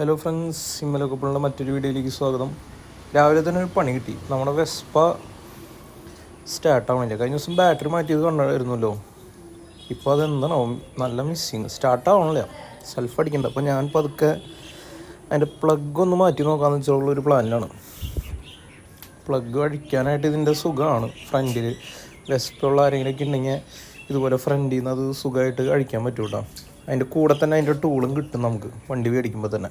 Hello friends, ഇമ്മലൊക്കെപ്പോഴുള്ള മറ്റൊരു വീഡിയോയിലേക്ക് സ്വാഗതം. രാവിലെ തന്നെ ഒരു പണി കിട്ടി. നമ്മുടെ വെസ്പ സ്റ്റാർട്ടാവണില്ല. കഴിഞ്ഞ ദിവസം ബാറ്ററി മാറ്റിയത് കണ്ടായിരുന്നല്ലോ. ഇപ്പോൾ അതെന്താണോ നല്ല മിസ്സിങ്, സ്റ്റാർട്ടാവണില്ല, സെൽഫ് അടിക്കണ്ട. അപ്പോൾ ഞാൻ പതുക്കെ അതിൻ്റെ പ്ലഗ് ഒന്ന് മാറ്റി നോക്കാമെന്ന് വെച്ചുള്ളൊരു പ്ലാനിലാണ്. പ്ലഗ് അടിക്കാനായിട്ട് ഇതിൻ്റെ സുഖമാണ്. ഫ്രണ്ടിൽ വെസ്പുള്ള ആരെങ്കിലുമൊക്കെ ഉണ്ടെങ്കിൽ ഇതുപോലെ ഫ്രണ്ടിൽ നിന്ന് അത് സുഖമായിട്ട് അഴിക്കാൻ പറ്റും കേട്ടോ. അതിൻ്റെ കൂടെ തന്നെ അതിൻ്റെ ടൂളും കിട്ടും നമുക്ക് വണ്ടി മേടിക്കുമ്പോൾ തന്നെ.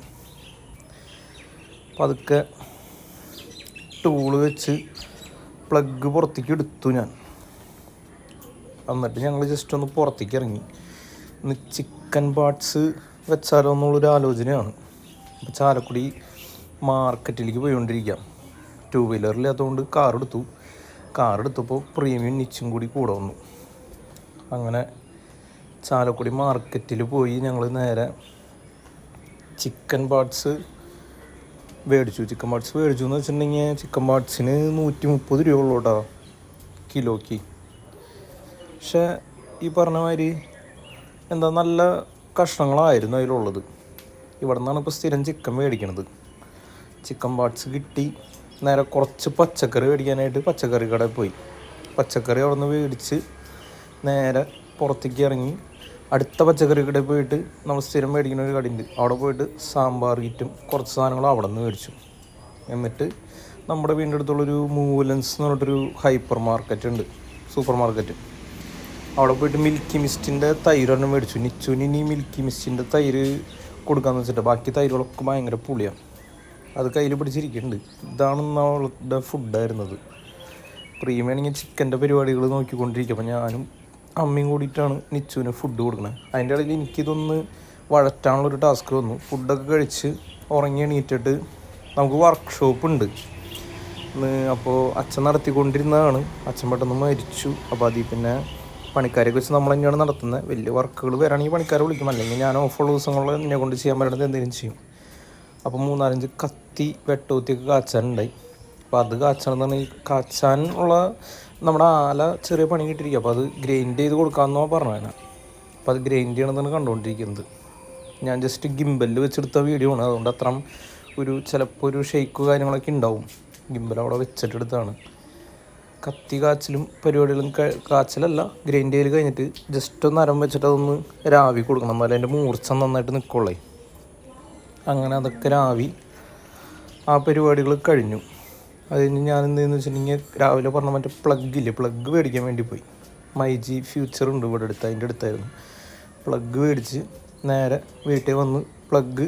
അപ്പോൾ അതൊക്കെ ടൂള് വെച്ച് പ്ലഗ് പുറത്തേക്ക് എടുത്തു ഞാൻ. എന്നിട്ട് ഞങ്ങൾ ജസ്റ്റ് ഒന്ന് പുറത്തേക്ക് ഇറങ്ങി. ഇന്ന് ചിക്കൻ പാർട്സ് വെച്ചാലോ എന്നുള്ളൊരു ആലോചനയാണ്. അപ്പോൾ ചാലക്കുടി മാർക്കറ്റിലേക്ക് പോയിക്കൊണ്ടിരിക്കാം. 2 വീലറില്ലാത്തതുകൊണ്ട് കാറെടുത്തപ്പോൾ പ്രീമിയം നിച്ചും കൂടി കൂടെ വന്നു. അങ്ങനെ ചാലക്കുടി മാർക്കറ്റിൽ പോയി ഞങ്ങൾ നേരെ ചിക്കൻ പാർട്സ് മേടിച്ചു എന്ന് വെച്ചിട്ടുണ്ടെങ്കിൽ ചിക്കൻ പാർട്സിന് 130 രൂപ ഉള്ളൂ കേട്ടോ കിലോയ്ക്ക്. പക്ഷേ ഈ പറഞ്ഞ മാതിരി നല്ല കഷ്ണങ്ങളായിരുന്നു അതിലുള്ളത്. ഇവിടെ നിന്നാണ് ഇപ്പോൾ സ്ഥിരം ചിക്കൻ മേടിക്കണത്. ചിക്കൻ പാർട്സ് കിട്ടി. നേരെ കുറച്ച് പച്ചക്കറി മേടിക്കാനായിട്ട് പച്ചക്കറി കടയിൽ പോയി. പച്ചക്കറി അവിടെ നിന്ന് മേടിച്ച് നേരെ പുറത്തേക്ക് ഇറങ്ങി. അടുത്ത പച്ചക്കറി കടയിൽ പോയിട്ട് നമ്മൾ സ്ഥിരം മേടിക്കുന്ന ഒരു കടയുണ്ട്, അവിടെ പോയിട്ട് സാമ്പാർ കിറ്റും കുറച്ച് സാധനങ്ങൾ അവിടെ നിന്ന് മേടിച്ചു. എന്നിട്ട് നമ്മുടെ വീടിൻ്റെ അടുത്തുള്ളൊരു മൂലൻസ് എന്ന് പറഞ്ഞിട്ടൊരു സൂപ്പർ മാർക്കറ്റ്, അവിടെ പോയിട്ട് മിൽക്കി മിസ്റ്റിൻ്റെ തൈര് ഒരെണ്ണം മേടിച്ചു. നിച്ചുവിന് ഇനി മിൽക്കി മിസ്റ്റിൻ്റെ തൈര് കൊടുക്കാമെന്ന് വെച്ചിട്ട്. ബാക്കി തൈരുകളൊക്കെ ഭയങ്കര പുളിയാണ്. അത് കയ്യിൽ പിടിച്ചിരിക്കുന്നുണ്ട്. ഇതാണ് നമ്മളുടെ ഫുഡായിരുന്നത്. പ്രീമിയാണെങ്കിൽ ചിക്കൻ്റെ പരിപാടികൾ നോക്കിക്കൊണ്ടിരിക്കുക. അപ്പോൾ ഞാനും അമ്മയും കൂടിയിട്ടാണ് നിച്ചുവിന് ഫുഡ് കൊടുക്കണത്. അതിൻ്റെ ഇടയിൽ എനിക്കിതൊന്ന് വഴറ്റാനുള്ളൊരു ടാസ്ക് വന്നു. ഫുഡൊക്കെ കഴിച്ച് ഉറങ്ങി എണീറ്റിട്ട് നമുക്ക് വർക്ക്ഷോപ്പ് ഉണ്ട്. അപ്പോൾ അച്ഛൻ നടത്തിക്കൊണ്ടിരുന്നതാണ്. അച്ഛൻ പെട്ടെന്ന് മരിച്ചു. അപ്പോൾ അതിൽ പിന്നെ പണിക്കാരെയൊക്കെ വെച്ച് നമ്മൾ തന്നെയാണ് നടത്തുന്നത്. വലിയ വർക്കുകൾ വരാണെങ്കിൽ പണിക്കാരെ വിളിക്കും, അല്ലെങ്കിൽ ഞാൻ ഓഫുള്ള ദിവസങ്ങളിൽ എന്നെ കൊണ്ട് ചെയ്യാൻ പറ്റുന്നത് എന്തെങ്കിലും ചെയ്യും. അപ്പോൾ 3-4 കത്തി വെട്ടുകുത്തിയൊക്കെ കാച്ചാനുണ്ടായി. അപ്പോൾ അത് കാച്ചാനുള്ള നമ്മുടെ ആല ചെറിയ പണി കിട്ടിയിരിക്കുക. അപ്പോൾ അത് ഗ്രൈൻഡ് ചെയ്ത് കൊടുക്കാമെന്നോ പറഞ്ഞാൽ. അപ്പോൾ അത് ഗ്രൈൻഡ് ചെയ്യണമെന്നാണ് കണ്ടുകൊണ്ടിരിക്കുന്നത്. ഞാൻ ജസ്റ്റ് ഗിംബലിൽ വെച്ചെടുത്ത വീഡിയോ ആണ്. അതുകൊണ്ട് ചിലപ്പോൾ ഒരു ഷെയ്ക്ക് കാര്യങ്ങളൊക്കെ ഉണ്ടാവും. ഗിംബൽ അവിടെ വെച്ചിട്ടെടുത്താണ്. കത്തി കാച്ചിലും പരിപാടികളും കാച്ചിലല്ല, ഗ്രൈൻഡ് ചെയ്ത് കഴിഞ്ഞിട്ട് ജസ്റ്റ് ഒന്ന് അരം വെച്ചിട്ട് അതൊന്ന് രാവി കൊടുക്കണം. എന്നാലും അതിൻ്റെ മൂർച്ച നന്നായിട്ട് നിൽക്കുള്ളേ. അങ്ങനെ അതൊക്കെ രാവി ആ പരിപാടികൾ കഴിഞ്ഞു. അത് കഴിഞ്ഞ് ഞാൻ എന്തെന്ന് വെച്ചിട്ടുണ്ടെങ്കിൽ രാവിലെ പറഞ്ഞ മറ്റേ പ്ലഗ് മേടിക്കാൻ വേണ്ടി പോയി. മൈജി ഫ്യൂച്ചർ ഉണ്ട് ഇവിടെ അതിൻ്റെ അടുത്തായിരുന്നു. പ്ലഗ് മേടിച്ച് നേരെ വീട്ടിൽ വന്ന് പ്ലഗ്